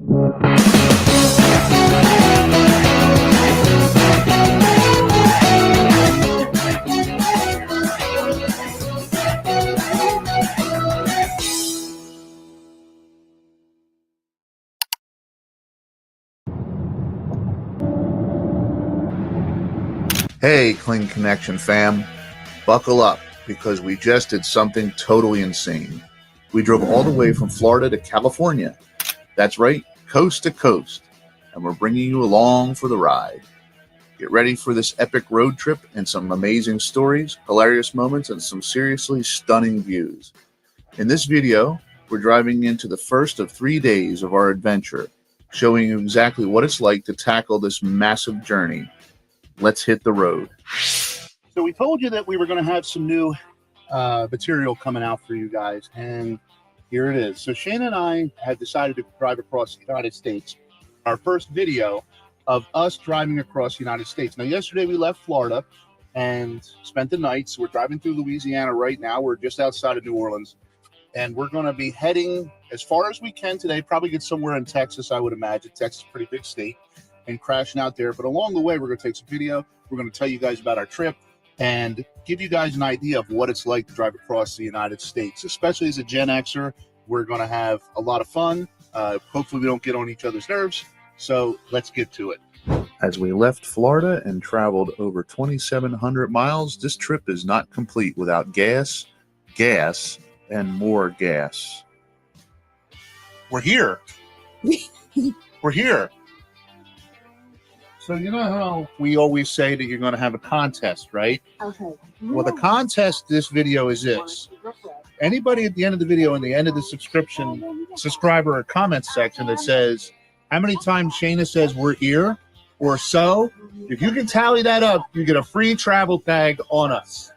Hey, Kling Connection fam, buckle up because we just did something totally insane. We drove all the way from Florida to California. That's right, coast to coast, and we're bringing you along for the ride. Get ready for this epic road trip and some amazing stories, hilarious moments, and some seriously stunning views. In this video, we're driving into the first of 3 days of our adventure, showing you exactly what it's like to tackle this massive journey. Let's hit the road. So we told you that we were going to have some new material coming out for you guys, and here it is. So Shane and I had decided to drive across the United States. Our first video of us driving across the United States. Now, yesterday we left Florida and spent the night. So we're driving through Louisiana right now. We're just outside of New Orleans, and we're going to be heading as far as we can today. Probably get somewhere in Texas, I would imagine. Texas is a pretty big state. And crashing out there. But along the way, we're going to take some video. We're going to tell you guys about our trip and give you guys an idea of what it's like to drive across the United States. Especially as a Gen Xer, we're going to have a lot of fun. Hopefully we don't get on each other's nerves. So let's get to it. As we left Florida and traveled over 2,700 miles, this trip is not complete without gas, and more gas. We're here. We're here. So you know how we always say that you're going to have a contest, right? Okay. Well, the contest this video is this. Anybody at the end of the video, in the end of the subscriber or comment section that says how many times Shayna says we're here or so, if you can tally that up, you get a free travel tag on us.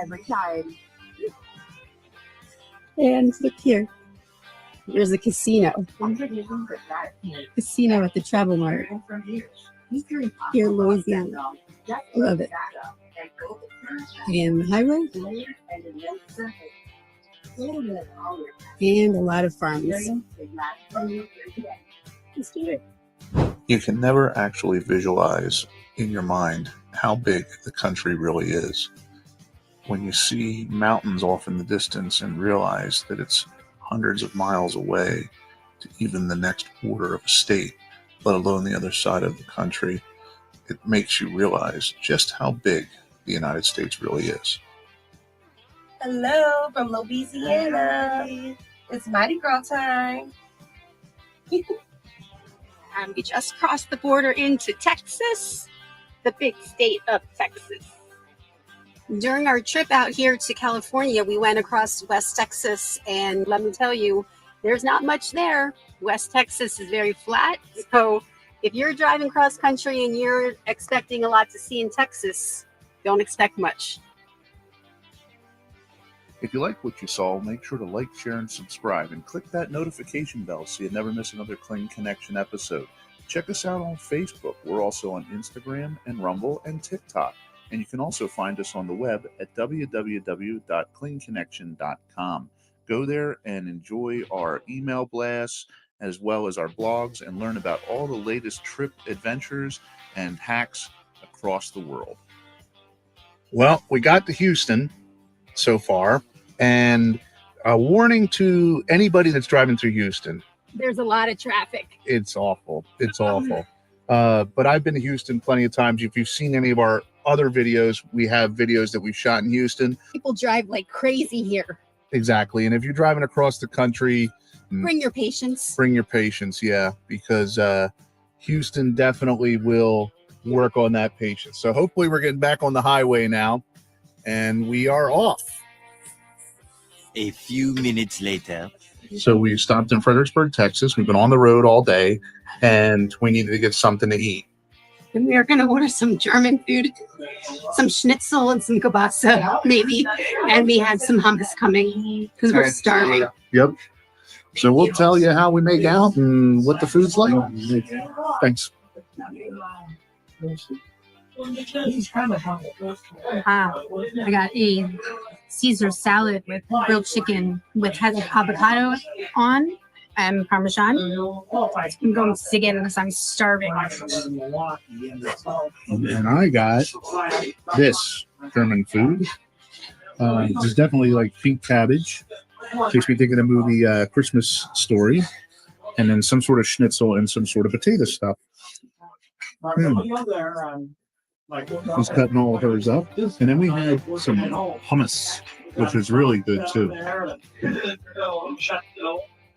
Every time. And look here. There's a casino. Casino at the Travel Mart. Here in Louisiana. Love it. And the highway. And a lot of farms. Let's do it. You can never actually visualize in your mind how big the country really is. When you see mountains off in the distance and realize that it's hundreds of miles away to even the next border of a state, let alone the other side of the country, it makes you realize just how big the United States really is. Hello from Louisiana. It's Mardi Gras time. And we just crossed the border into Texas, the big state of Texas. During our trip out here to California, we went across West Texas, and let me tell you, there's not much there. West Texas is very flat, so if you're driving cross country and you're expecting a lot to see in Texas, don't expect much. If you like what you saw, make sure to like, share, and subscribe, and click that notification bell so you never miss another Kling Connection episode. Check us out on Facebook. We're also on Instagram and Rumble and TikTok. And you can also find us on the web at www.klingconnection.com. Go there and enjoy our email blasts as well as our blogs and learn about all the latest trip adventures and hacks across the world. Well, we got to Houston so far, and a warning to anybody that's driving through Houston. There's a lot of traffic. It's awful. It's awful. But I've been to Houston plenty of times. If you've seen any of our other videos, we have videos that we've shot in Houston. People drive like crazy here. Exactly. And if you're driving across the country, bring your patience. Bring your patience, yeah, because Houston definitely will work on that patience. So hopefully we're getting back on the highway now, and we are off. A few minutes later. So we stopped in Fredericksburg, Texas. We've been on the road all day, and we needed to get something to eat. And we are going to order some German food, some schnitzel and some kielbasa, maybe. And we have some hummus coming because we're starving. Yep. So we'll tell you how we make out and what the food's like. Thanks. I got a Caesar salad with grilled chicken with avocado on, and Parmesan. I'm going to dig in because I'm starving. And I got this German food. There's definitely like pink cabbage. Makes me think of the movie Christmas Story. And then some sort of schnitzel and some sort of potato stuff. He's cutting all of hers up. And then we had some hummus, which was really good too.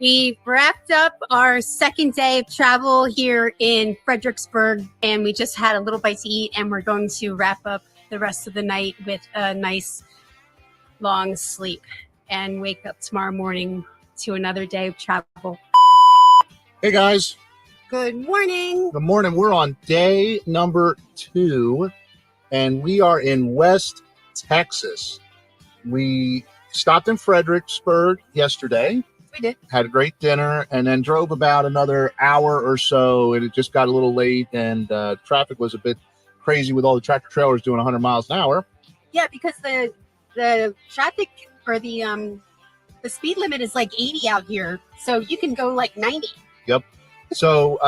We wrapped up our second day of travel here in Fredericksburg, and we just had a little bite to eat, and we're going to wrap up the rest of the night with a nice long sleep and wake up tomorrow morning to another day of travel. Hey guys. Good morning. Good morning. We're on day number 2, and we are in West Texas. We stopped in Fredericksburg yesterday. We did. Had a great dinner, and then drove about another hour or so, and it just got a little late, and traffic was a bit crazy with all the tractor trailers doing 100 miles an hour. Yeah, because the traffic or the speed limit is like 80 out here, so you can go like 90. Yep. So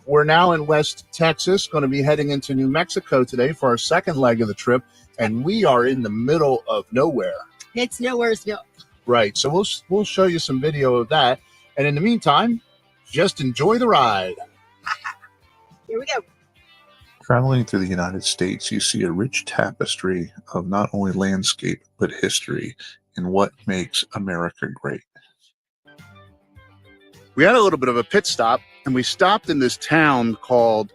we're now in West Texas, going to be heading into New Mexico today for our second leg of the trip, and we are in the middle of nowhere. It's Nowheresville. Right. So we'll show you some video of that, and in the meantime, just enjoy the ride. Here we go. Traveling through the United States, you see a rich tapestry of not only landscape but history and what makes America great. We had a little bit of a pit stop, and we stopped in this town called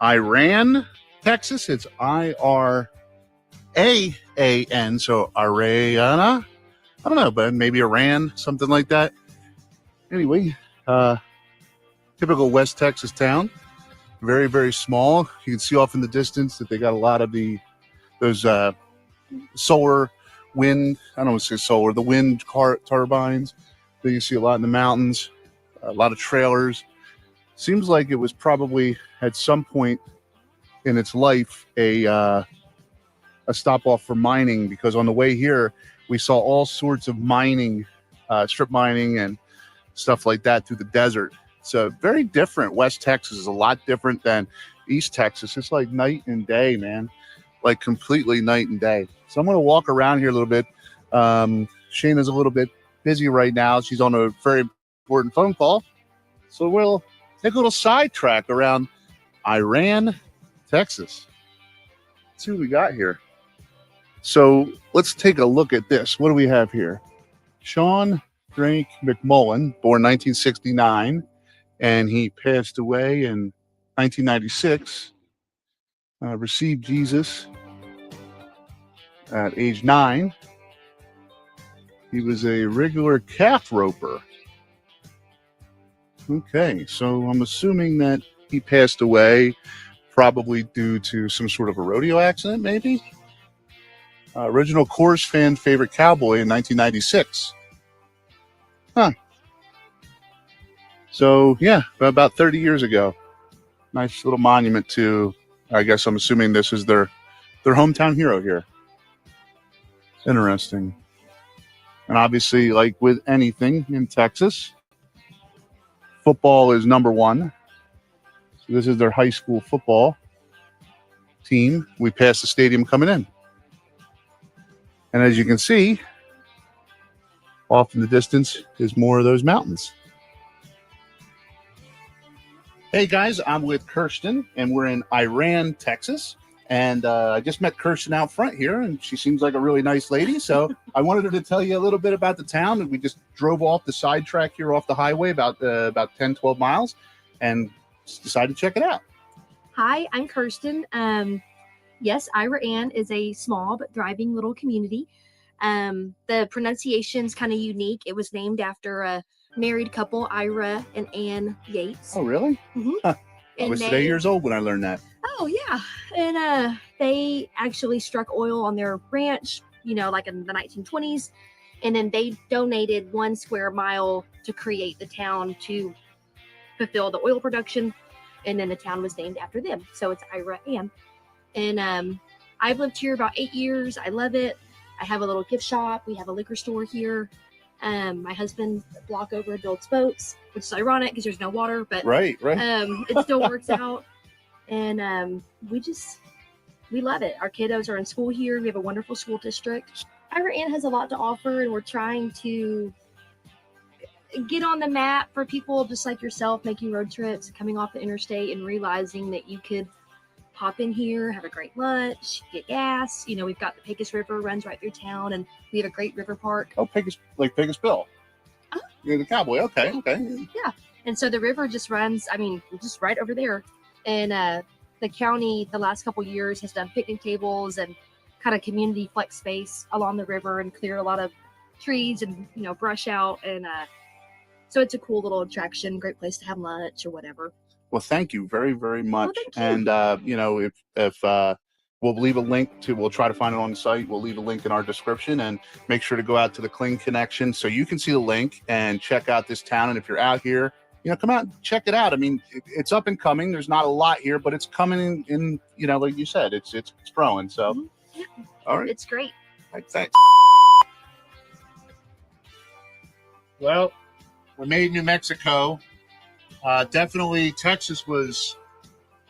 Iran, Texas. It's I-R-A-A-N, so Ariana. I don't know, but maybe Iran, something like that. Anyway, typical West Texas town. Very, very small. You can see off in the distance that they got a lot of those solar wind. I don't want to say solar. The wind turbines that you see a lot in the mountains. A lot of trailers. Seems like it was probably at some point in its life a stop off for mining, because on the way here we saw all sorts of mining, strip mining and stuff like that through the desert. So very different. West Texas is a lot different than East Texas. It's like night and day, man. Like completely night and day. So I'm going to walk around here a little bit. Shayna's a little bit busy right now. She's on a very important phone call. So we'll take a little sidetrack around Iran, Texas. Let's see what we got here. So let's take a look at this. What do we have here? Sean Drake McMullen, born 1969, and he passed away in 1996. Received Jesus at age 9. He was a regular calf roper. Okay, so I'm assuming that he passed away probably due to some sort of a rodeo accident, maybe? Original Coors fan favorite cowboy in 1996. Huh. So, yeah, about 30 years ago. Nice little monument to, I guess I'm assuming this is their hometown hero here. Interesting. And obviously, like with anything in Texas, football is number one. So this is their high school football team. We passed the stadium coming in. And as you can see, off in the distance is more of those mountains. Hey guys, I'm with Kirsten, and we're in Iran, Texas. And I just met Kirsten out front here, and she seems like a really nice lady. So I wanted her to tell you a little bit about the town. And we just drove off the sidetrack here off the highway about 10, 12 miles and decided to check it out. Hi, I'm Kirsten. Yes, Iran is a small but thriving little community. The pronunciation's kind of unique. It was named after a married couple, Ira and Ann Yates. Oh, really? Mm-hmm. Huh. I was today years old when I learned that. Oh, yeah. And they actually struck oil on their ranch, like in the 1920s. And then they donated 1 square mile to create the town to fulfill the oil production. And then the town was named after them. So it's Ira Ann. And I've lived here about 8 years. I love it. I have a little gift shop. We have a liquor store here. My husband block over and builds boats, which is ironic because there's no water, but Right. it still works out. And we love it. Our kiddos are in school here. We have a wonderful school district. Our aunt has a lot to offer, and we're trying to get on the map for people just like yourself, making road trips, coming off the interstate and realizing that you could pop in here, have a great lunch, get gas. You know, we've got the Pecos River runs right through town, and we have a great river park. Oh, Pecos Bill. Oh. You're the cowboy. Okay. Yeah. And so the river just runs, just right over there. And the county, the last couple years, has done picnic tables and kind of community flex space along the river and cleared a lot of trees and, brush out. And so it's a cool little attraction, great place to have lunch or whatever. Well, thank you very, very much. Thank you. And, if we'll leave a link we'll try to find it on the site. We'll leave a link in our description, and make sure to go out to the Kling Connection so you can see the link and check out this town. And if you're out here, come out and check it out. I mean, it's up and coming. There's not a lot here, but it's coming in, like you said, it's growing. So, Yeah. All right. It's great. All right, thanks. Well, we made New Mexico. Definitely Texas was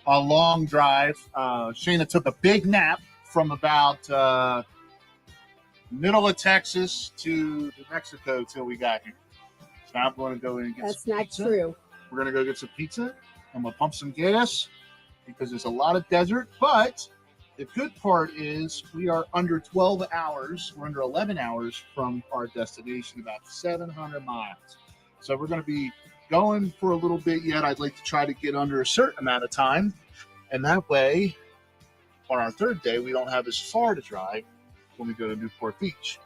a long drive. Shana took a big nap from about middle of Texas to New Mexico till we got here. So I'm going to go in and get some pizza. True. We're going to go get some pizza. I'm going to pump some gas because there's a lot of desert. But the good part is we are under 12 hours. We're under 11 hours from our destination, about 700 miles. So we're going to be going for a little bit yet. I'd like to try to get under a certain amount of time. And that way, on our third day, we don't have as far to drive when we go to Newport Beach.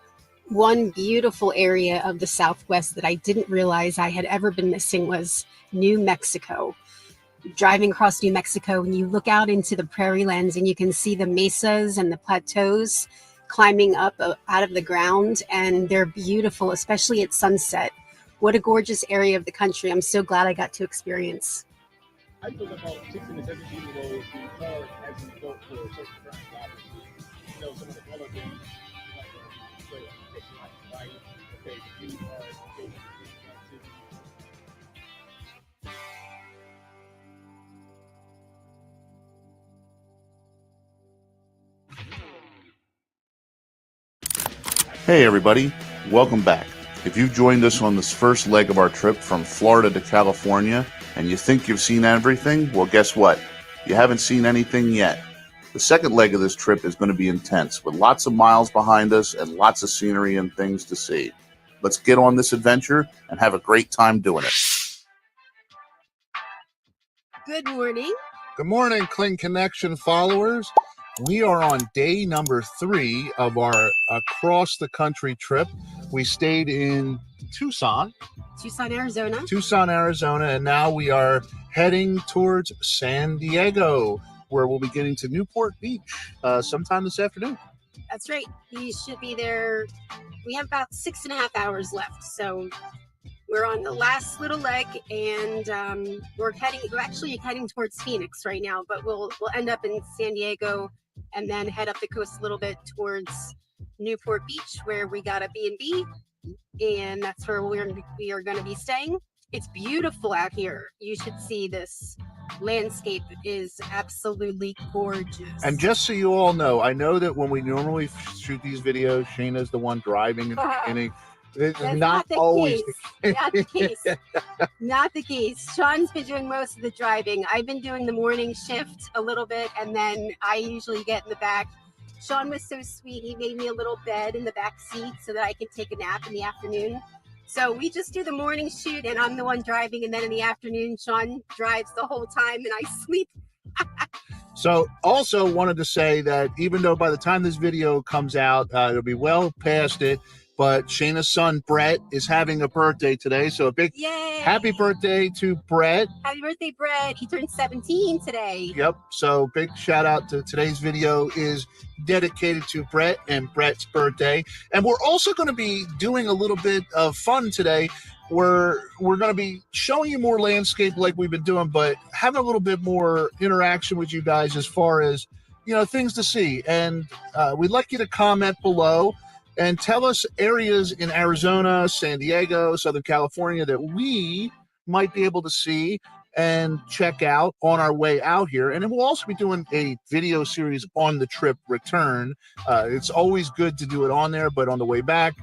One beautiful area of the Southwest that I didn't realize I had ever been missing was New Mexico. Driving across New Mexico, and you look out into the prairie lands and you can see the mesas and the plateaus climbing up out of the ground, and they're beautiful, especially at sunset. What a gorgeous area of the country. I'm so glad I got to experience. I took about 16 to 17 years old. The car has been built for certain ground obviously. Some of the color things, like, okay, you are built Hey everybody, welcome back. If you've joined us on this first leg of our trip from Florida to California and you think you've seen everything, well guess what? You haven't seen anything yet. The second leg of this trip is going to be intense, with lots of miles behind us and lots of scenery and things to see. Let's get on this adventure and have a great time doing it. Good morning. Good morning, Kling Connection followers. We are on day number 3 of our across the country trip. We stayed in Tucson, Arizona, and now we are heading towards San Diego, where we'll be getting to Newport Beach sometime this afternoon. That's right. We should be there. We have about 6.5 hours left. So we're on the last little leg, and we're actually heading towards Phoenix right now, but we'll end up in San Diego and then head up the coast a little bit towards Newport Beach, where we got a B&B, and that's where we are going to be staying. It's beautiful out here. You should see this. Landscape is absolutely gorgeous. And just so you all know, I know that when we normally shoot these videos, Shayna's the one driving and it's not always Not the case. Not the case. Sean's been doing most of the driving. I've been doing the morning shift a little bit, and then I usually get in the back. Sean was so sweet. He made me a little bed in the back seat so that I could take a nap in the afternoon. So we just do the morning shoot, and I'm the one driving, and then in the afternoon, Sean drives the whole time, and I sleep. So also wanted to say that even though by the time this video comes out, it'll be well past it, but Shayna's son, Brett, is having a birthday today. So a big Yay! Happy birthday to Brett. Happy birthday, Brett. He turned 17 today. Yep. So big shout out to today's video is dedicated to Brett and Brett's birthday. And we're also going to be doing a little bit of fun today. We're going to be showing you more landscape like we've been doing, but having a little bit more interaction with you guys as far as, things to see. And we'd like you to comment below and tell us areas in Arizona, San Diego, Southern California that we might be able to see and check out on our way out here. And then we'll also be doing a video series on the trip return. It's always good to do it on there, but on the way back,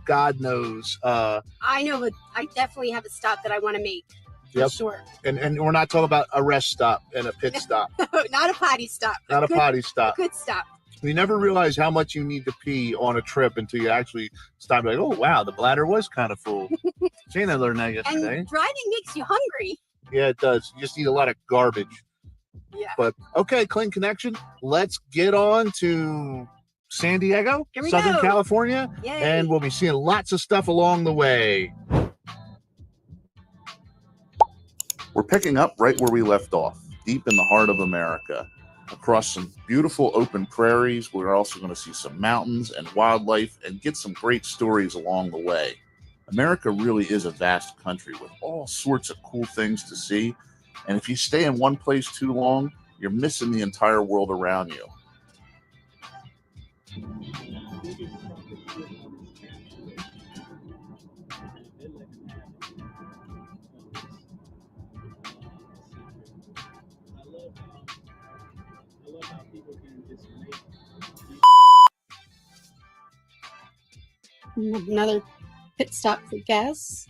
God knows. I know, but I definitely have a stop that I want to make. For Yep. sure. And we're not talking about a rest stop and a pit stop. Not a potty stop. Not a potty stop. A good stop. You never realize how much you need to pee on a trip until you actually stop. Like, oh, wow, the bladder was kind of full. Shana learned that yesterday. And driving makes you hungry. Yeah, it does. You just eat a lot of garbage. Yeah. But, okay, Kling Connection, let's get on to San Diego, Here we Southern go. California, Yay. and we'll be seeing lots of stuff along the way. We're picking up right where we left off, deep in the heart of America. Across some beautiful open prairies, we're also going to see some mountains and wildlife and get some great stories along the way. America really is a vast country with all sorts of cool things to see. And if you stay in one place too long, you're missing the entire world around you. Another pit stop for gas.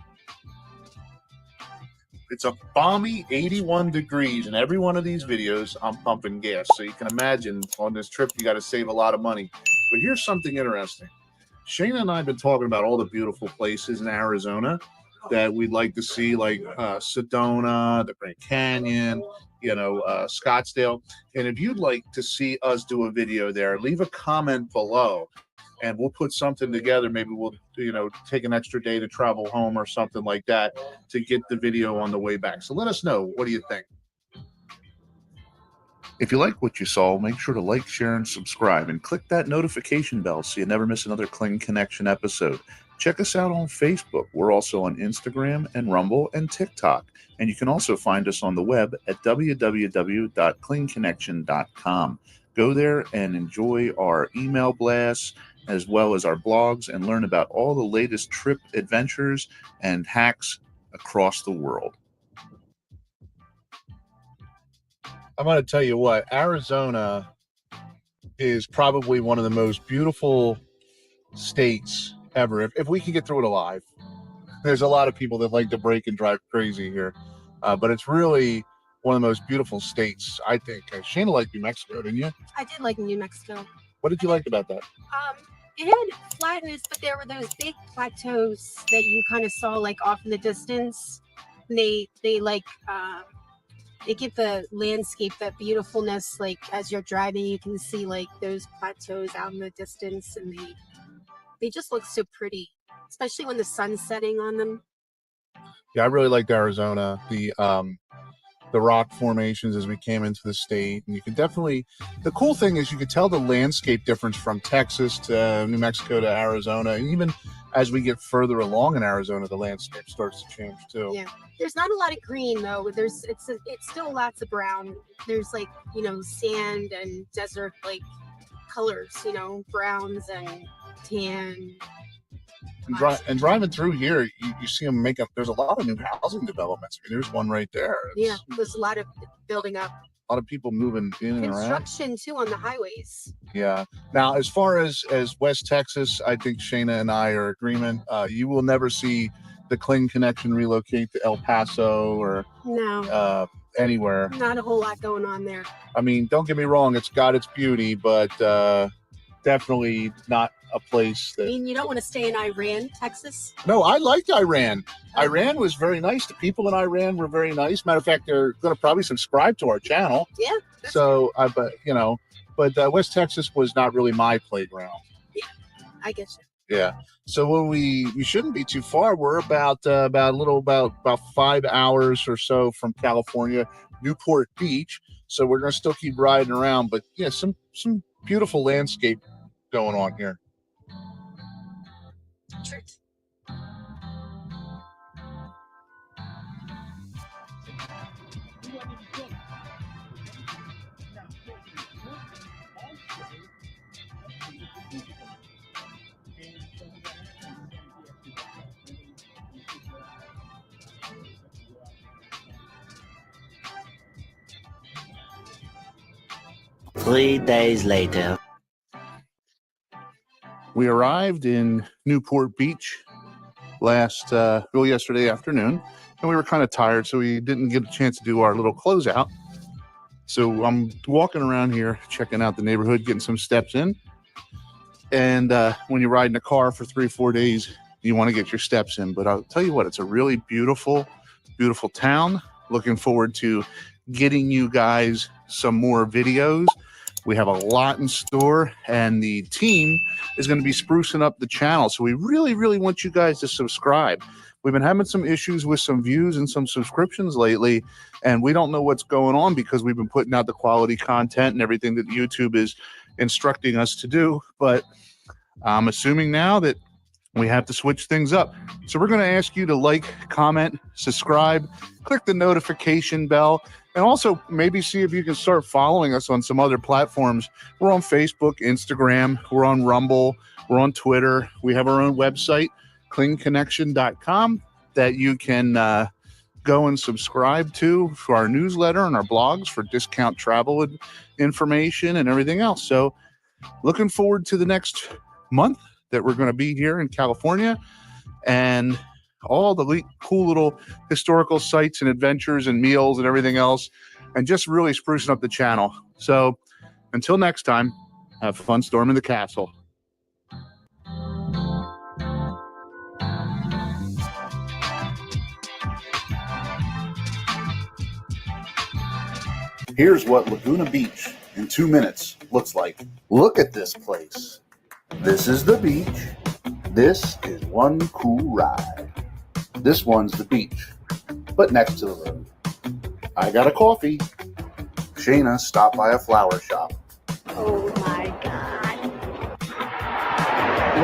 It's a balmy 81 degrees, and every one of these videos, I'm pumping gas. So you can imagine on this trip, you got to save a lot of money. But here's something interesting. Shana and I have been talking about all the beautiful places in Arizona that we'd like to see, like Sedona, the Grand Canyon, Scottsdale. And if you'd like to see us do a video there, leave a comment below. And we'll put something together. Maybe we'll, take an extra day to travel home or something like that to get the video on the way back. So let us know. What do you think? If you like what you saw, make sure to like, share, and subscribe, and click that notification bell so you never miss another Kling Connection episode. Check us out on Facebook. We're also on Instagram and Rumble and TikTok. And you can also find us on the web at www.klingconnection.com. Go there and enjoy our email blasts, as well as our blogs, and learn about all the latest trip adventures and hacks across the world. I'm going to tell you what, Arizona is probably one of the most beautiful states ever. If we can get through it alive. There's a lot of people that like to break and drive crazy here. But it's really one of the most beautiful states, I think. Shana liked New Mexico, didn't you? I did like New Mexico. What did you like about that? It had flatness, but there were those big plateaus that you kind of saw like off in the distance. And they give the landscape that beautifulness. Like as you're driving, you can see like those plateaus out in the distance, and they just look so pretty, especially when the sun's setting on them. Yeah, I really liked Arizona. The rock formations as we came into the state, and you can definitely, the cool thing is you could tell the landscape difference from Texas to New Mexico to Arizona, and even as we get further along in Arizona, the landscape starts to change too. Yeah, there's not a lot of green though. It's still lots of brown. There's like sand and desert like colors, browns and tan. And driving through here, you see them make up. There's a lot of new housing developments. I mean, there's one right there. Yeah, there's a lot of building up. A lot of people moving in and around. Construction too on the highways. Yeah. Now, as far as West Texas, I think Shana and I are in agreement. You will never see the Kling Connection relocate to El Paso or anywhere. Not a whole lot going on there. I mean, don't get me wrong; it's got its beauty, but definitely not a place that. I mean, you don't want to stay in Iran, Texas? No, I liked Iran. Iran was very nice. The people in Iran were very nice. Matter of fact, they're going to probably subscribe to our channel. Yeah. So, but West Texas was not really my playground. Yeah, I get you. Yeah. So when we shouldn't be too far. We're about 5 hours or so from California, Newport Beach. So we're going to still keep riding around, but yeah, some beautiful landscape going on here. Truth. Three days later. We arrived in Newport Beach yesterday afternoon, and we were kind of tired, so we didn't get a chance to do our little closeout. So I'm walking around here, checking out the neighborhood, getting some steps in. And when you ride in a car for 3-4 days, you want to get your steps in. But I'll tell you what, it's a really beautiful, beautiful town. Looking forward to getting you guys some more videos. We have a lot in store, and the team is going to be sprucing up the channel. So we really, really want you guys to subscribe. We've been having some issues with some views and some subscriptions lately, and we don't know what's going on because we've been putting out the quality content and everything that YouTube is instructing us to do. But I'm assuming now that we have to switch things up. So we're going to ask you to like, comment, subscribe, click the notification bell, and also maybe see if you can start following us on some other platforms. We're on Facebook, Instagram, we're on Rumble, we're on Twitter. We have our own website, klingconnection.com, that you can go and subscribe to for our newsletter and our blogs for discount travel information and everything else. So looking forward to the next month that we're going to be here in California, and all the cool little historical sites and adventures and meals and everything else, and just really sprucing up the channel. So until next time, have fun storming the castle. Here's what Laguna Beach in 2 minutes looks like. Look at this place. This is the beach. This is one cool ride. This one's the beach, but next to the road. I got a coffee. Shayna stopped by a flower shop. Oh my God.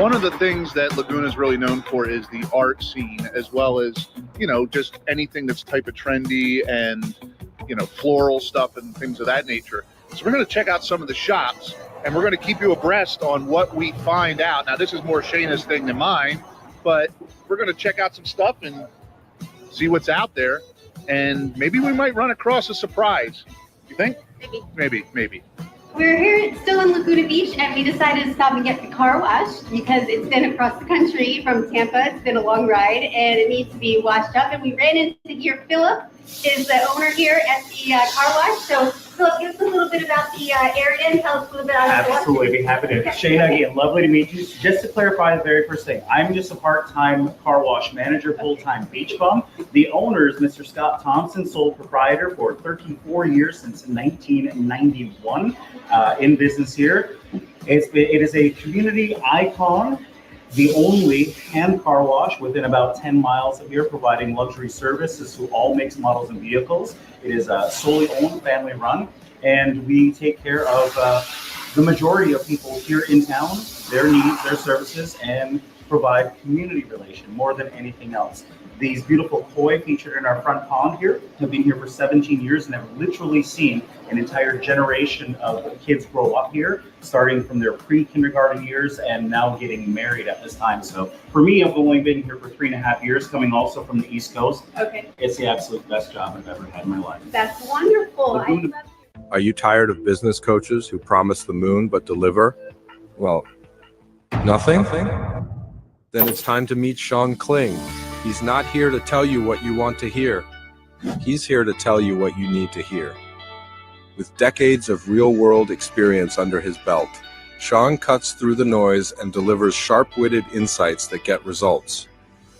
One of the things that Laguna is really known for is the art scene, as well as, just anything that's type of trendy and, floral stuff and things of that nature. So we're going to check out some of the shops, and we're going to keep you abreast on what we find out. Now, this is more Shayna's thing than mine, but we're going to check out some stuff and see what's out there, and maybe we might run across a surprise. You think? Maybe. We're here still in Laguna Beach, and we decided to stop and get the car washed because it's been across the country from Tampa. It's been a long ride, and it needs to be washed up. And we ran into here. Philip is the owner here at the car wash. So Philip, give us a little bit about the area and tell us a little bit about it. Absolutely, be happy to. Shayna, again, lovely to meet you. Just to clarify the very first thing, I'm just a part-time car wash manager, full-time beach bum. The owner is Mr. Scott Thompson, sole proprietor for 34 years since 1991 in business here. It is a community icon, the only hand car wash within about 10 miles of here, providing luxury services to all makes, models, and vehicles. It is solely owned, family run, and we take care of the majority of people here in town, their needs, their services, and provide community relation more than anything else. These beautiful koi featured in our front pond here have been here for 17 years and have literally seen an entire generation of kids grow up here, starting from their pre-kindergarten years and now getting married at this time. So for me, I've only been here for 3.5 years, coming also from the East Coast. Okay. It's the absolute best job I've ever had in my life. That's wonderful. Are you tired of business coaches who promise the moon but deliver, well, nothing? Then it's time to meet Sean Kling. He's not here to tell you what you want to hear. He's here to tell you what you need to hear. With decades of real-world experience under his belt, Sean cuts through the noise and delivers sharp-witted insights that get results.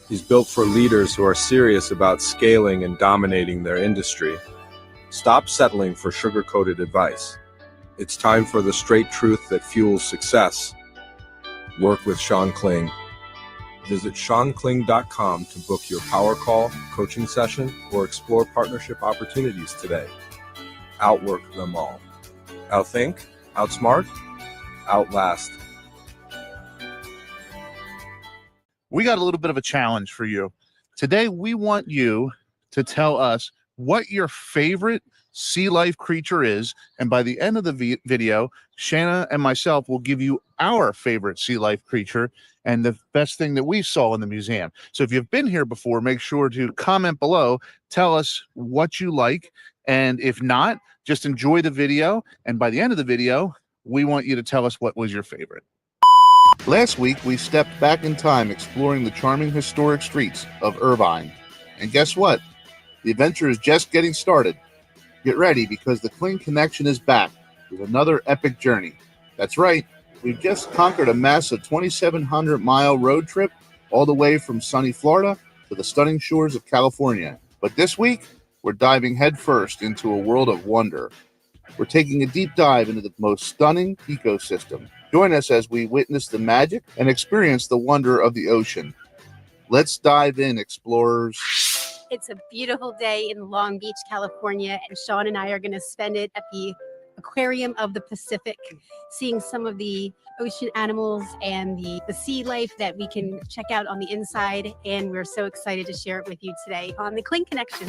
He's built for leaders who are serious about scaling and dominating their industry. Stop settling for sugar-coated advice. It's time for the straight truth that fuels success. Work with Sean Kling. Visit SeanKling.com to book your power call, coaching session, or explore partnership opportunities today. Outwork them all. Outthink, outsmart, outlast. We got a little bit of a challenge for you. Today, we want you to tell us what your favorite sea life creature is. And by the end of the video, Shanna and myself will give you our favorite sea life creature and the best thing that we saw in the museum. So if you've been here before, make sure to comment below, tell us what you like. And if not, just enjoy the video. And by the end of the video, we want you to tell us what was your favorite. Last week, we stepped back in time exploring the charming historic streets of Irvine. And guess what? The adventure is just getting started. Get ready because the Kling Connection is back with another epic journey. That's right, we've just conquered a massive 2,700-mile road trip all the way from sunny Florida to the stunning shores of California. But this week, we're diving headfirst into a world of wonder. We're taking a deep dive into the most stunning ecosystem. Join us as we witness the magic and experience the wonder of the ocean. Let's dive in, explorers. It's a beautiful day in Long Beach, California, and Sean and I are going to spend it at the Aquarium of the Pacific, seeing some of the ocean animals and the sea life that we can check out on the inside. And we're so excited to share it with you today on the Kling Connection.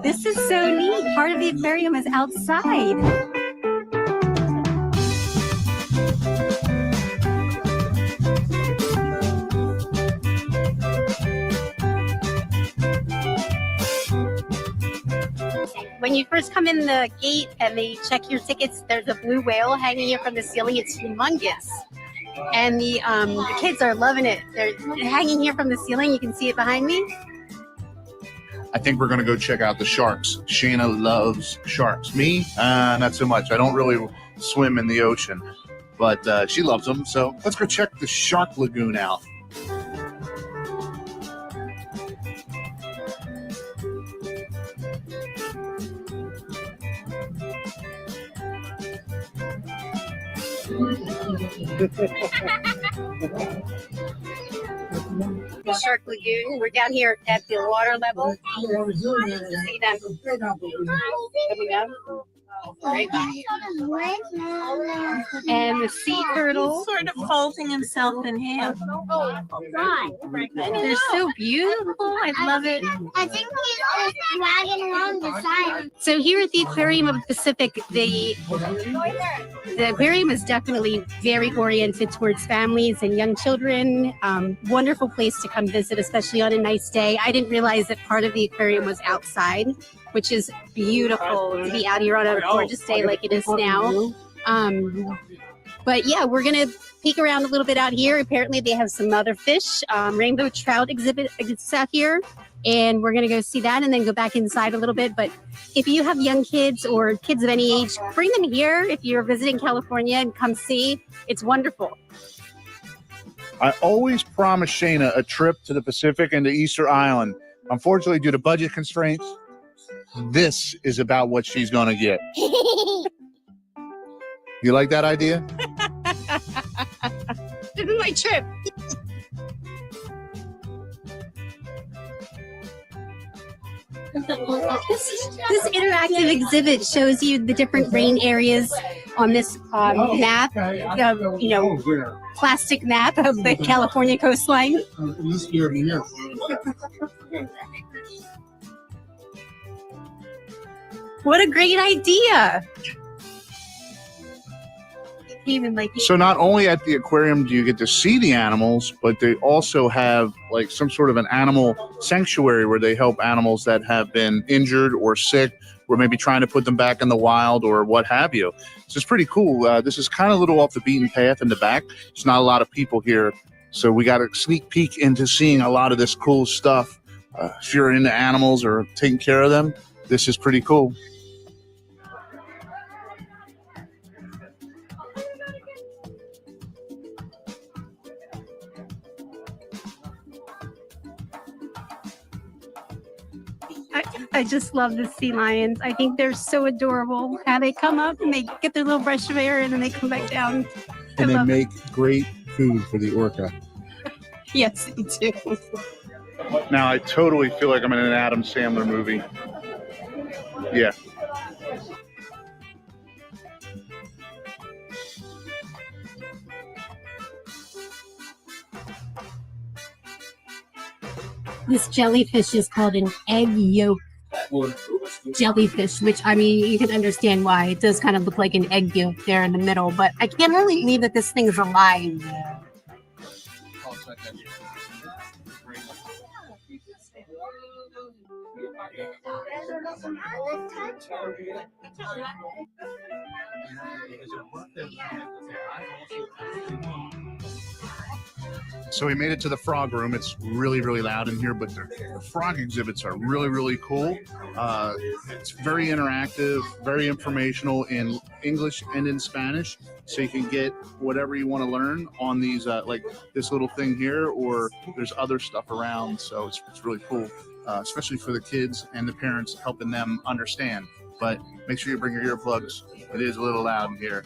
This is so neat. Part of the aquarium is outside. When you first come in the gate and they check your tickets, there's a blue whale hanging here from the ceiling. It's humongous. And the kids are loving it. They're hanging here from the ceiling. You can see it behind me. I think we're going to go check out the sharks. Shana loves sharks. Me, not so much. I don't really swim in the ocean, but she loves them. So let's go check the shark lagoon out. The Shark Lagoon. We're down here at the water level. See them coming up. Right. And the sea turtle Sort of folding himself in half. They're so beautiful. I love it. I think he's just dragging along the side. So here at the Aquarium of the Pacific, the aquarium is definitely very oriented towards families and young children. Wonderful place to come visit, especially on a nice day. I didn't realize that part of the aquarium was outside, which is beautiful to be out here on a gorgeous day like it is now. But yeah, we're gonna peek around a little bit out here. Apparently they have some other fish. Rainbow trout exhibit out here, and we're gonna go see that and then go back inside a little bit. But if you have young kids or kids of any age, bring them here if you're visiting California and come see. It's wonderful. I always promise Shana a trip to the Pacific and to Easter Island. Unfortunately, due to budget constraints, this is about what she's going to get. You like that idea? This is my trip. This interactive exhibit shows you the different rain areas on this map, plastic map of the California coastline. What a great idea! So not only at the aquarium do you get to see the animals, but they also have like some sort of an animal sanctuary where they help animals that have been injured or sick, or maybe trying to put them back in the wild or what have you. So it's pretty cool. This is kind of a little off the beaten path in the back. There's not a lot of people here, so we got a sneak peek into seeing a lot of this cool stuff. If you're into animals or taking care of them, this is pretty cool. I just love the sea lions. I think they're so adorable. How they come up and they get their little brush of air and then they come back down. And they make great food for the orca. Yes, they do. Now I totally feel like I'm in an Adam Sandler movie. Yeah. This jellyfish is called an egg yolk jellyfish, which, I mean, you can understand why. It does kind of look like an egg yolk there in the middle, but I can't really believe that this thing is alive. So we made it to the frog room. It's really, really loud in here, but the frog exhibits are really, really cool. It's very interactive, very informational in English and in Spanish. So you can get whatever you want to learn on these, like this little thing here, or there's other stuff around. So it's really cool, especially for the kids and the parents, helping them understand. But make sure you bring your earplugs. It is a little loud in here.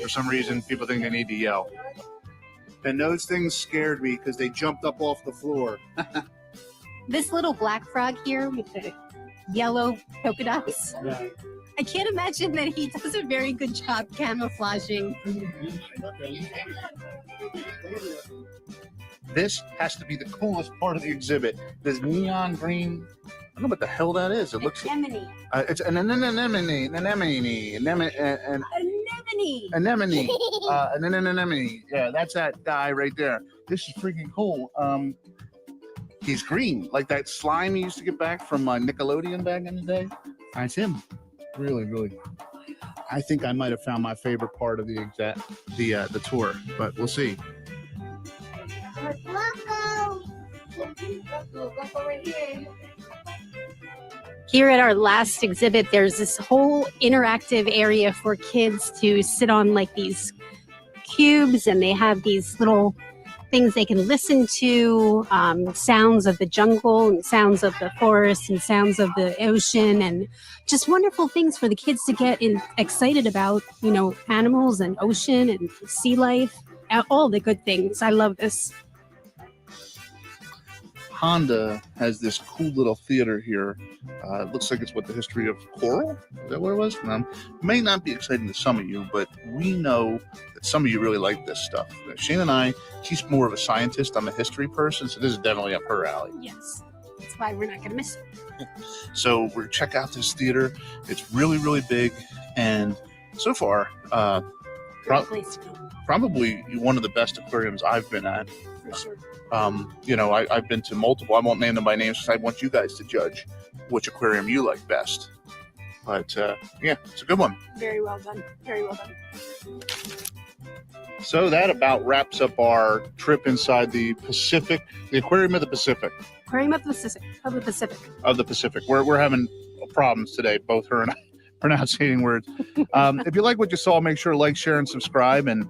For some reason, people think they need to yell. And those things scared me because they jumped up off the floor. This little black frog here with the yellow polka dots. I can't imagine that he does a very good job camouflaging. This has to be the coolest part of the exhibit. This neon green, I don't know what the hell that is. It looks Anemone. It's an anemone. Anemone. Yeah, that's that guy right there. This is freaking cool. He's green, like that slime he used to get back from Nickelodeon back in the day. That's him. Really, really. I think I might have found my favorite part of the tour, but we'll see. Here at our last exhibit, there's this whole interactive area for kids to sit on, like these cubes, and they have these little things they can listen to, sounds of the jungle and sounds of the forest and sounds of the ocean, and just wonderful things for the kids to get excited about, you know, animals and ocean and sea life, all the good things. I love this. Honda has this cool little theater here. It looks like it's what the history of coral. Is that what it was? May not be exciting to some of you, but we know that some of you really like this stuff. Shane and I, she's more of a scientist. I'm a history person, so this is definitely up her alley. Yes, that's why we're not going to miss it. So we're check out this theater. It's really, really big, and so far, probably one of the best aquariums I've been at. For sure. You know, I've been to multiple. I won't name them by name because I want you guys to judge which aquarium you like best. But yeah, it's a good one. Very well done. Very well done. So that about wraps up our trip inside the Pacific, the Aquarium of the Pacific. Aquarium of the Pacific. Of the Pacific. We're having problems today, both her and I, pronouncing words. If you like what you saw, make sure to like, share, and subscribe, and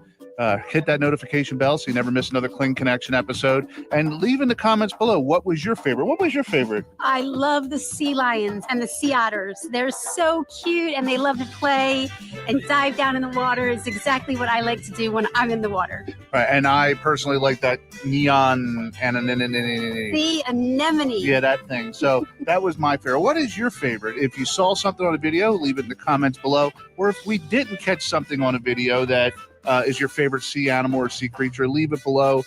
hit that notification bell so you never miss another Kling Connection episode. And leave in the comments below, what was your favorite? What was your favorite? I love the sea lions and the sea otters. They're so cute, and they love to play and dive down in the water. It's exactly what I like to do when I'm in the water. Right, and I personally like that neon The anemone. Yeah, that thing. So that was my favorite. What is your favorite? If you saw something on a video, leave it in the comments below. Or if we didn't catch something on a video that is your favorite sea animal or sea creature, leave it below.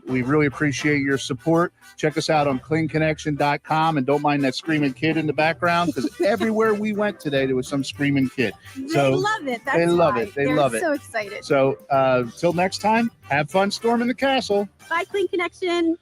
We really appreciate your support. Check us out on klingconnection.com, and don't mind that screaming kid in the background, because everywhere we went today there was some screaming kid. So they love it. That's they love why. it. They love it. So excited. So till next time, have fun storming the castle. Bye, Kling Connection.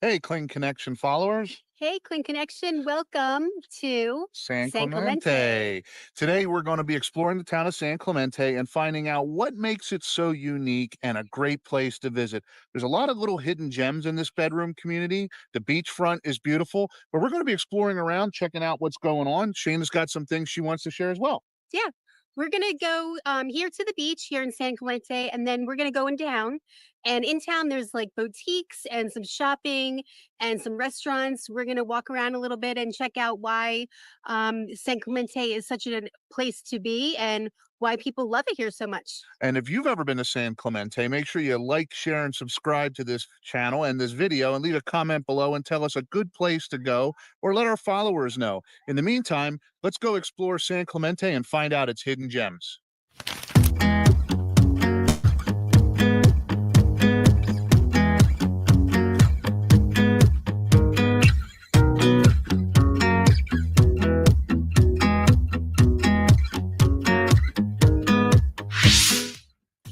Hey, Kling Connection followers. Hey, Kling Connection. Welcome to San Clemente. Today, we're going to be exploring the town of San Clemente and finding out what makes it so unique and a great place to visit. There's a lot of little hidden gems in this bedroom community. The beachfront is beautiful, but we're going to be exploring around, checking out what's going on. Shayna's got some things she wants to share as well. Yeah. We're going to go here to the beach here in San Clemente, and then we're going to go in town. And in town, there's like boutiques and some shopping and some restaurants. We're going to walk around a little bit and check out why San Clemente is such a place to be and why people love it here so much. And if you've ever been to San Clemente, make sure you like, share, and subscribe to this channel and this video, and leave a comment below and tell us a good place to go, or let our followers know. In the meantime, let's go explore San Clemente and find out its hidden gems.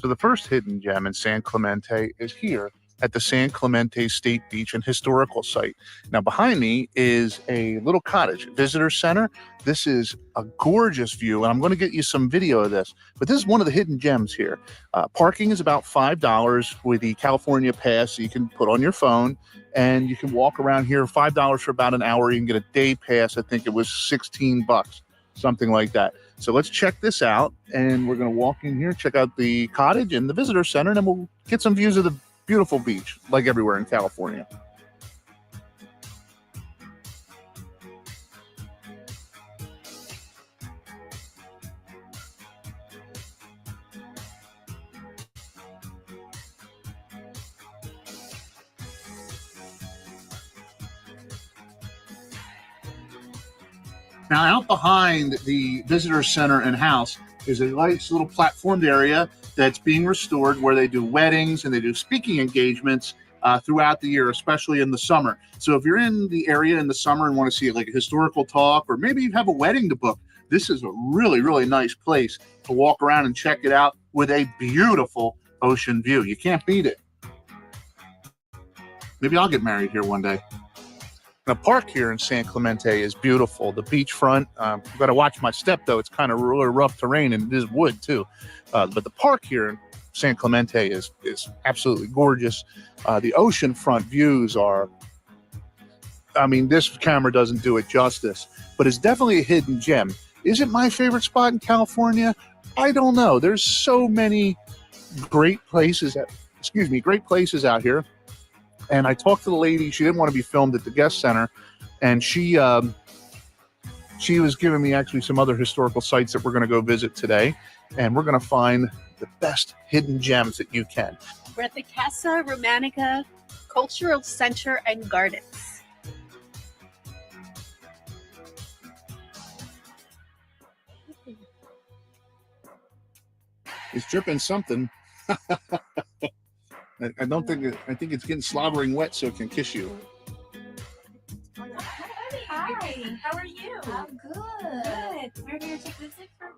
So the first hidden gem in San Clemente is here at the San Clemente State Beach and Historical Site. Now behind me is a little cottage, visitor center. This is a gorgeous view, and I'm going to get you some video of this, but this is one of the hidden gems here. Parking is about $5 with the California Pass, so you can put on your phone, and you can walk around here. $5 for about an hour. You can get a day pass. I think it was 16 bucks, something like that. So let's check this out, and we're going to walk in here, check out the cottage and the visitor center, and then we'll get some views of the beautiful beach, like everywhere in California. Now, out behind the visitor center and house is a nice little platformed area that's being restored where they do weddings and they do speaking engagements throughout the year, especially in the summer. So if you're in the area in the summer and want to see like a historical talk, or maybe you have a wedding to book, this is a really, really nice place to walk around and check it out with a beautiful ocean view. You can't beat it. Maybe I'll get married here one day. The park here in San Clemente is beautiful. The beachfront, I've got to watch my step though. It's kind of really rough terrain and it is wood too. But the park here in San Clemente is absolutely gorgeous. The oceanfront views are, I mean, this camera doesn't do it justice, but it's definitely a hidden gem. Is it my favorite spot in California? I don't know. There's so many great places out here. And I talked to the lady. She didn't want to be filmed at the guest center, and she was giving me actually some other historical sites that we're going to go visit today, and we're going to find the best hidden gems that you can. We're at the Casa Romanica Cultural Center and Gardens. It's dripping something. I don't think I think it's getting slobbering wet so it can kiss you. Hi, how are you? I'm good. Where do you take this from?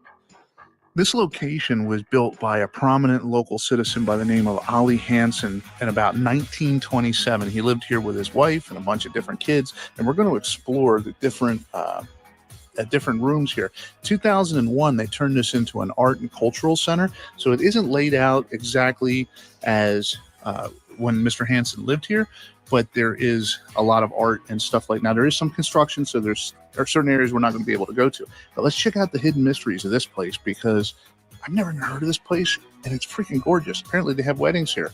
This location was built by a prominent local citizen by the name of Ali Hansen in about 1927. He lived here with his wife and a bunch of different kids, and we're going to explore the different rooms here. 2001, they turned this into an art and cultural center, so it isn't laid out exactly as when Mr. Hansen lived here, but there is a lot of art and stuff like. Now there is some construction, so there are certain areas we're not going to be able to go to. But let's check out the hidden mysteries of this place, because I've never heard of this place and it's freaking gorgeous. Apparently they have weddings here.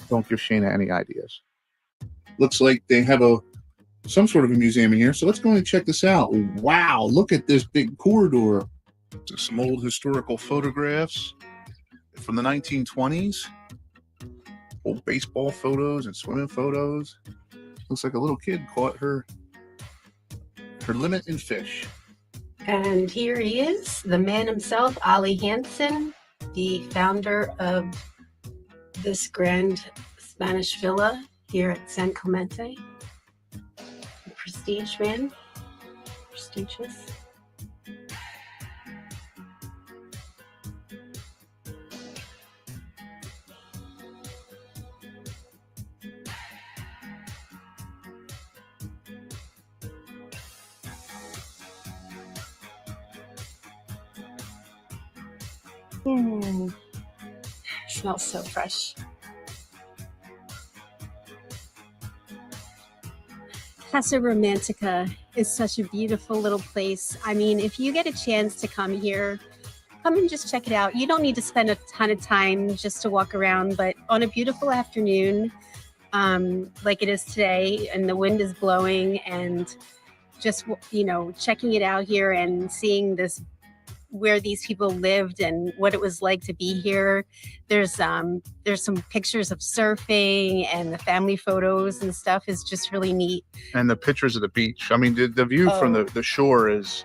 Don't give Shayna any ideas. Looks like they have some sort of a museum in here, so let's go and check this out. Wow, look at this big corridor. Some old historical photographs from the 1920s. Old baseball photos and swimming photos. Looks like a little kid caught her limit in fish. And here he is, the man himself, Ali Hansen, the founder of this grand Spanish villa here at San Clemente. A prestige man, prestigious. Smells so fresh. Casa Romantica is such a beautiful little place. I mean, if you get a chance to come here, come and just check it out. You don't need to spend a ton of time just to walk around, but on a beautiful afternoon, like it is today, and the wind is blowing, and just, checking it out here and seeing this, where these people lived and what it was like to be here. There's some pictures of surfing, and the family photos and stuff is just really neat. And the pictures of the beach. I mean, the view from the shore is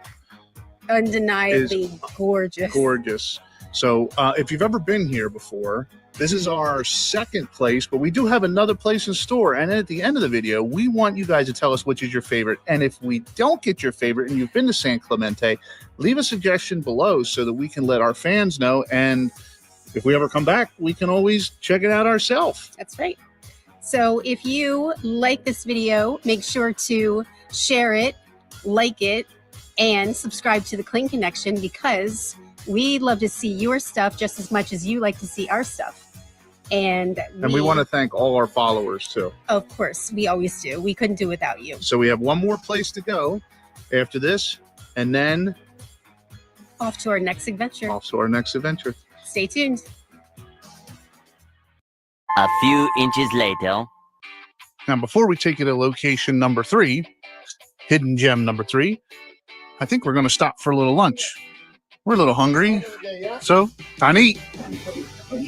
undeniably gorgeous. Gorgeous. So if you've ever been here before, this is our second place, but we do have another place in store. And at the end of the video, we want you guys to tell us which is your favorite. And if we don't get your favorite and you've been to San Clemente, leave a suggestion below so that we can let our fans know and if we ever come back, we can always check it out ourselves. That's right. So if you like this video, make sure to share it, like it, and subscribe to the Kling Connection, because we love to see your stuff just as much as you like to see our stuff. And we want to thank all our followers too. Of course, we always do. We couldn't do without you. So we have one more place to go after this, and then off to our next adventure. Stay Stay tuned. A few inches later. Now, before we take you to location number 3, hidden gem number 3, I think we're going to stop for a little lunch. We're a little hungry, so time to eat.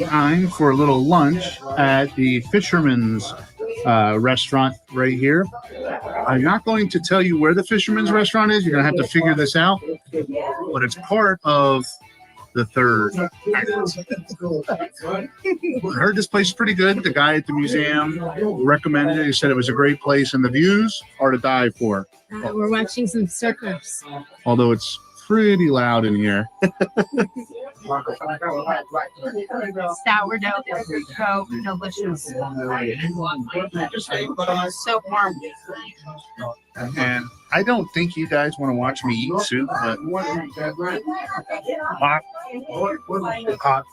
Time for a little lunch at the Fisherman's restaurant right here. I'm not going to tell you where the Fisherman's restaurant is. You're going to have to figure this out, but it's part of the third act. I heard this place is pretty good. The guy at the museum recommended it. He said it was a great place, and the views are to die for. We're watching some surfers. Although it's pretty loud in here. Sourdough is so delicious. So warm. And I don't think you guys want to watch me eat soup, but hot. No, hot.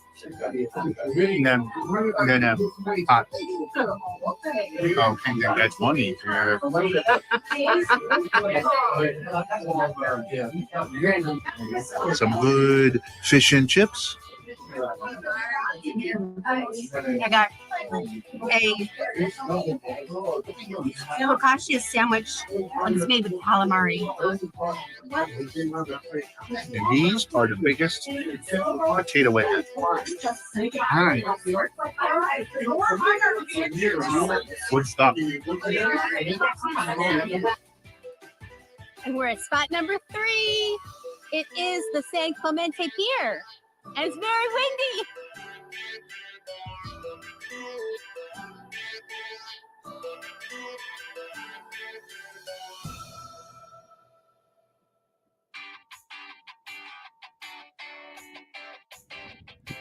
Oh, I think that's funny. Some good fish and chips. I got a focaccia sandwich. It's made with calamari. And these are the biggest potato wedges. Hi. Good stuff. And we're at spot number 3. It is the San Clemente Pier. And it's very windy.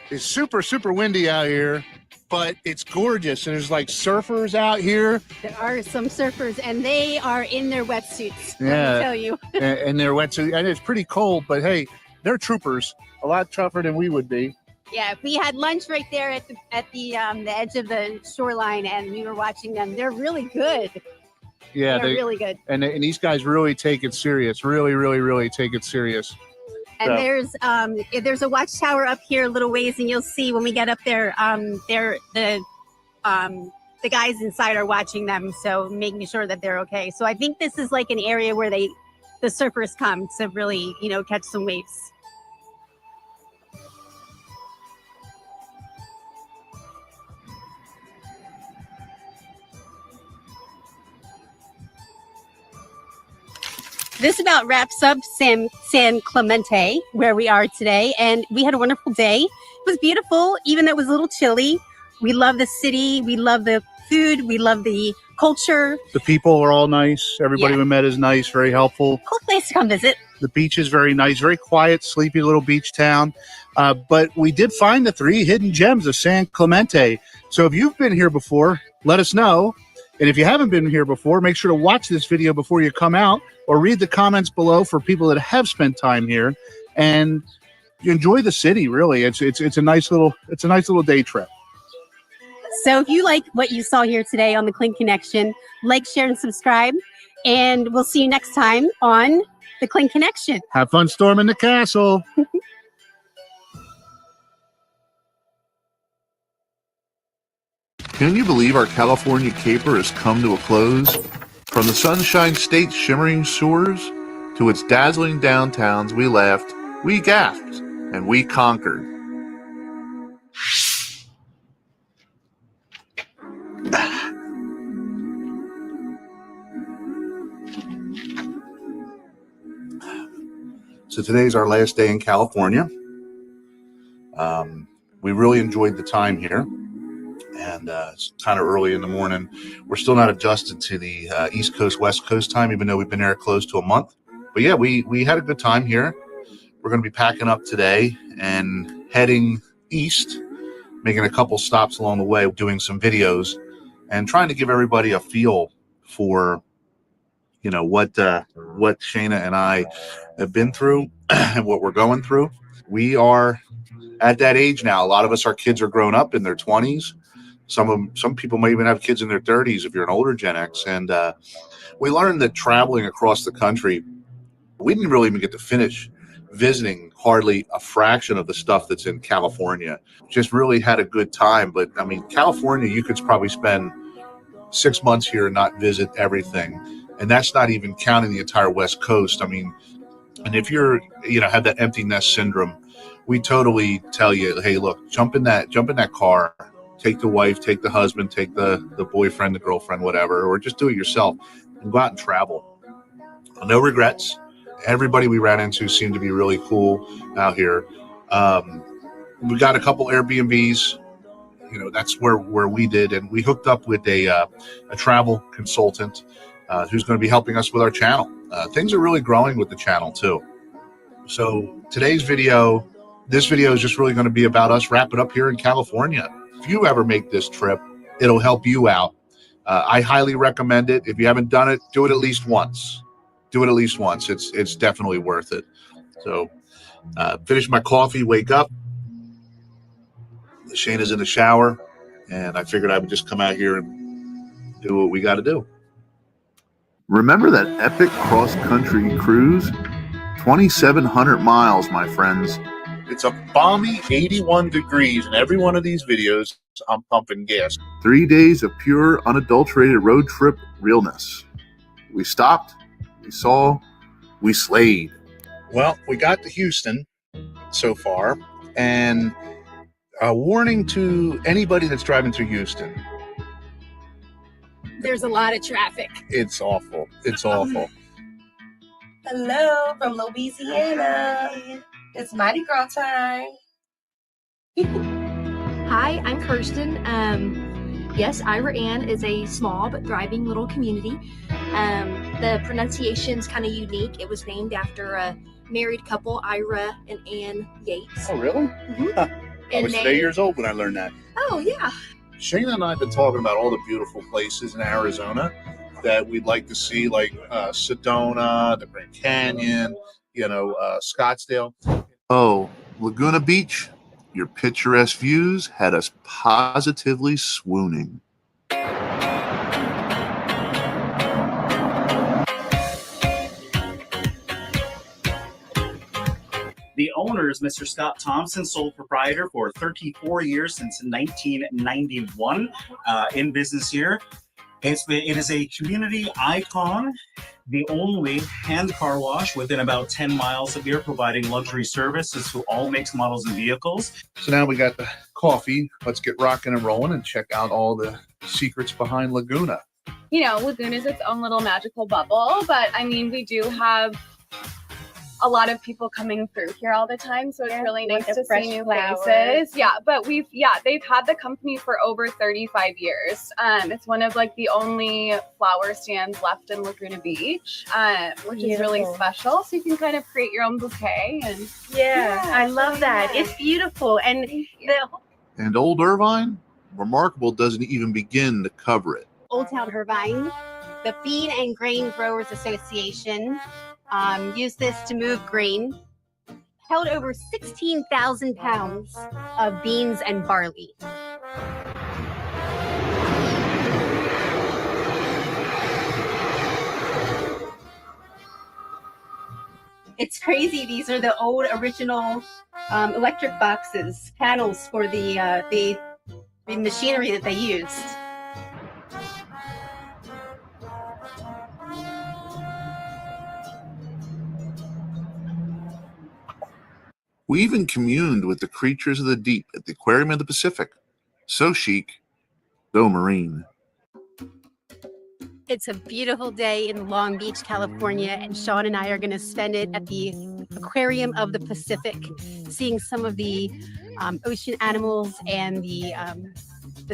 It's super, super windy out here, but it's gorgeous. And there's like surfers out here. There are some surfers, and they are in their wetsuits. Yeah. Let me tell you. And they're wetsuits. And it's pretty cold, but hey, they're troopers. A lot tougher than we would be. Yeah, we had lunch right there at the edge of the shoreline, and we were watching them. They're really good. Yeah, they're really good. And these guys really take it serious. Really, really, really take it serious. And So. there's a watchtower up here a little ways, and you'll see when we get up there, the guys inside are watching them, so making sure that they're okay. So I think this is like an area where the surfers come to really, catch some waves. This about wraps up San Clemente, where we are today, and we had a wonderful day. It was beautiful, even though it was a little chilly. We love the city. We love the food. We love the culture. The people are all nice. Everybody we met is nice, very helpful. Cool place to come visit. The beach is very nice, very quiet, sleepy little beach town. But we did find the 3 hidden gems of San Clemente. So if you've been here before, let us know. And if you haven't been here before, make sure to watch this video before you come out, or read the comments below for people that have spent time here, and you enjoy the city. Really, it's a nice little day trip. So if you like what you saw here today on the Kling Connection, like, share, and subscribe, and we'll see you next time on the Kling Connection. Have fun storming the castle. Can you believe our California caper has come to a close? From the Sunshine State's shimmering shores to its dazzling downtowns, we laughed, we gasped, and we conquered. So today's our last day in California. We really enjoyed the time here. And it's kind of early in the morning. We're still not adjusted to the East Coast, West Coast time, even though we've been there close to a month. But yeah, we had a good time here. We're going to be packing up today and heading east making a couple stops along the way, doing some videos, and trying to give everybody a feel for, what Shayna and I have been through and what we're going through. We are at that age now. A lot of us, our kids are grown up in their 20s. Some people may even have kids in their 30s if you're an older Gen X. And we learned that traveling across the country, we didn't really even get to finish visiting hardly a fraction of the stuff that's in California. Just really had a good time. But I mean, California, you could probably spend 6 months here and not visit everything. And that's not even counting the entire West Coast. I mean, and if you're, have that empty nest syndrome, we totally tell you, hey, look, jump in that car, take the wife, take the husband, take the boyfriend, the girlfriend, whatever, or just do it yourself and go out and travel. No regrets. Everybody we ran into seemed to be really cool out here. We got a couple Airbnbs. That's where we did, and we hooked up with a travel consultant who's going to be helping us with our channel. Things are really growing with the channel too. So this video is just really going to be about us wrapping up here in California. If you ever make this trip, it'll help you out. I highly recommend it. If you haven't done it, do it at least once. It's definitely worth it. So finish my coffee, wake up. Shayna's in the shower, and I figured I would just come out here and do what we got to do. Remember that epic cross-country cruise? 2,700 miles, my friends. It's a balmy 81 degrees in every one of these videos. I'm pumping gas. 3 days of pure, unadulterated road trip realness. We stopped, we saw, we slayed. Well, we got to Houston so far, and a warning to anybody that's driving through Houston. There's a lot of traffic. It's awful. It's awful. Hello from Louisiana. It's Mardi Gras time. Hi, I'm Kirsten. Yes, Ira Ann is a small but thriving little community. The pronunciation's kind of unique. It was named after a married couple, Ira and Ann Yates. Oh, really? Mm-hmm. I was 8 years old when I learned that. Oh, yeah. Shayna and I have been talking about all the beautiful places in Arizona that we'd like to see, like Sedona, the Grand Canyon, Scottsdale. Oh, Laguna Beach, your picturesque views had us positively swooning. The owners, Mr. Scott Thompson, sole proprietor for 34 years since 1991, in business here. It is a community icon, the only hand car wash within about 10 miles of here, providing luxury services to all makes, models, and vehicles. So now we got the coffee. Let's get rocking and rolling and check out all the secrets behind Laguna. Laguna is its own little magical bubble, but I mean, we do have a lot of people coming through here all the time, so it's really nice to see new faces. Yeah, but they've had the company for over 35 years. It's one of the only flower stands left in Laguna Beach, which is really special. So you can kind of create your own bouquet. And I love that. It's beautiful. And Old Irvine, remarkable doesn't even begin to cover it. Old Town Irvine, the Bean and Grain Growers Association used this to move grain, held over 16,000 pounds of beans and barley. It's crazy. These are the old original electric boxes, panels for the machinery that they used. We even communed with the creatures of the deep at the Aquarium of the Pacific. So chic, though marine. It's a beautiful day in Long Beach, California, and Sean and I are going to spend it at the Aquarium of the Pacific, seeing some of the ocean animals and the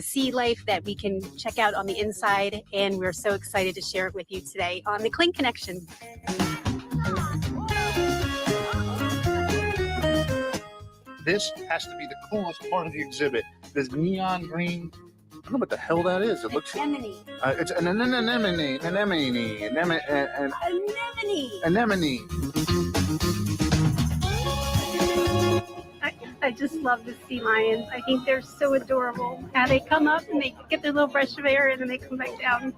sea life that we can check out on the inside. And we're so excited to share it with you today on the Kling Connection. This has to be the coolest part of the exhibit. This neon green. I don't know what the hell that is. It looks. Anemone. It's an anemone. Anemone. I just love the sea lions. I think they're so adorable. How they come up and they get their little brush of air and then they come back down.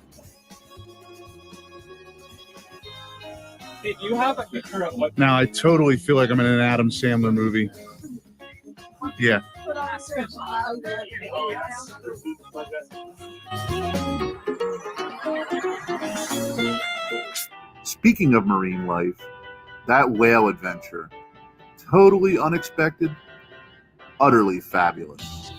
Did you have a picture of what? Now I totally feel like I'm in an Adam Sandler movie. Yeah. Speaking of marine life, that whale adventure, totally unexpected, utterly fabulous.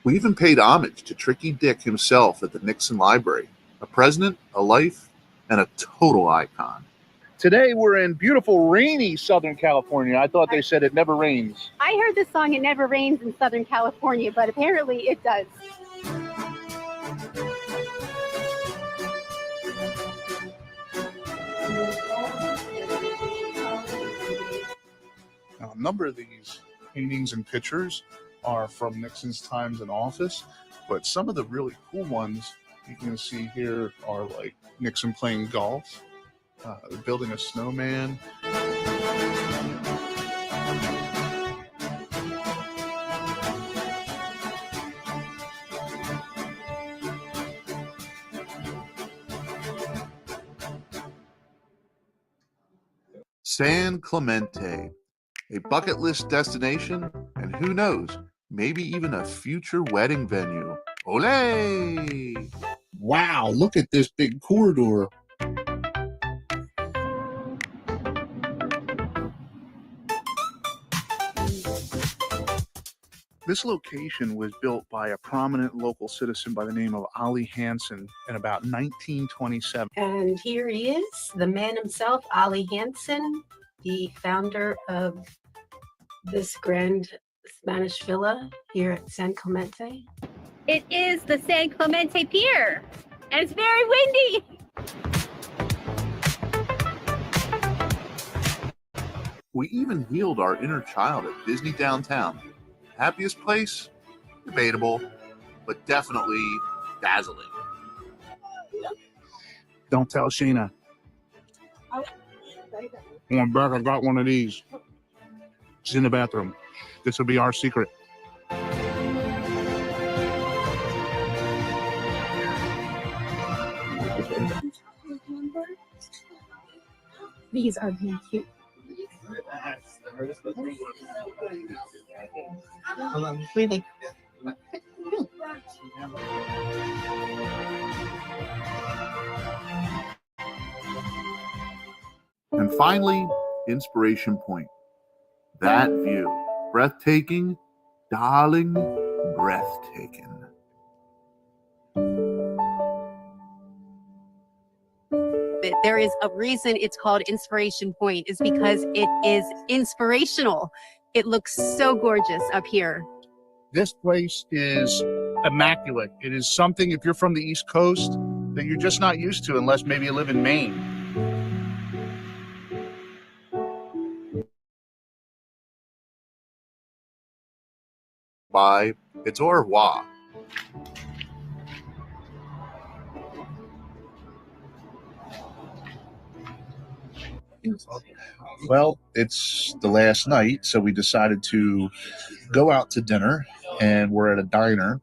We even paid homage to Tricky Dick himself at the Nixon Library, a president, a life, and a total icon. Today we're in beautiful, rainy Southern California. I thought they said it never rains. I heard the song It Never Rains in Southern California, but apparently it does. Now, a number of these paintings and pictures are from Nixon's times in office, but some of the really cool ones you can see here are like Nixon playing golf, building a snowman. San Clemente, a bucket list destination, and who knows, maybe even a future wedding venue. Olé! Wow, look at this big corridor. This location was built by a prominent local citizen by the name of Ollie Hansen in about 1927. And here he is, the man himself, Ollie Hansen, the founder of this grand Spanish villa here at San Clemente. It is the San Clemente Pier, and it's very windy. We even healed our inner child at Disney Downtown. Happiest place? Debatable, but definitely dazzling. Don't tell Sheena. Going back, I got one of these. She's in the bathroom. This will be our secret. These are really cute. Really. And finally, Inspiration Point. That view. Breathtaking, darling, breathtaking. There is a reason it's called Inspiration Point, is because it is inspirational. It looks so gorgeous up here. This place is immaculate. It is something, if you're from the East Coast, that you're just not used to unless maybe you live in Maine. Bye. It's au revoir. Well, it's the last night, so we decided to go out to dinner, and we're at a diner,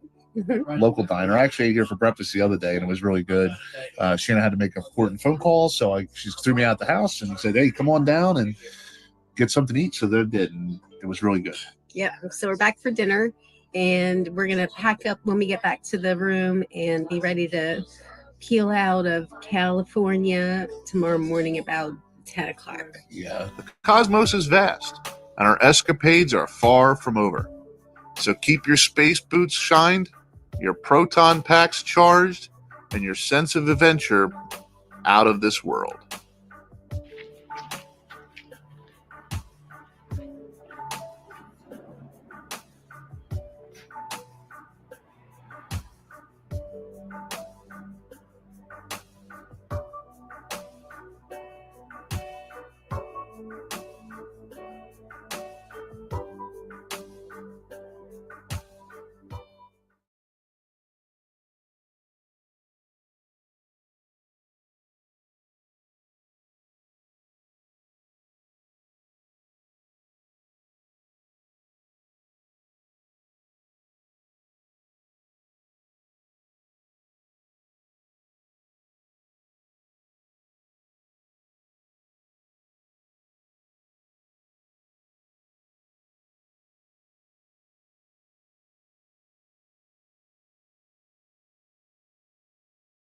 local diner. I actually ate here for breakfast the other day, and it was really good. Shanna had to make an important phone call, so she threw me out the house and said, "Hey, come on down and get something to eat." So they did, and it was really good. Yeah, so we're back for dinner, and we're going to pack up when we get back to the room and be ready to peel out of California tomorrow morning about 10 o'clock. Yeah, the cosmos is vast, and our escapades are far from over. So keep your space boots shined, your proton packs charged, and your sense of adventure out of this world.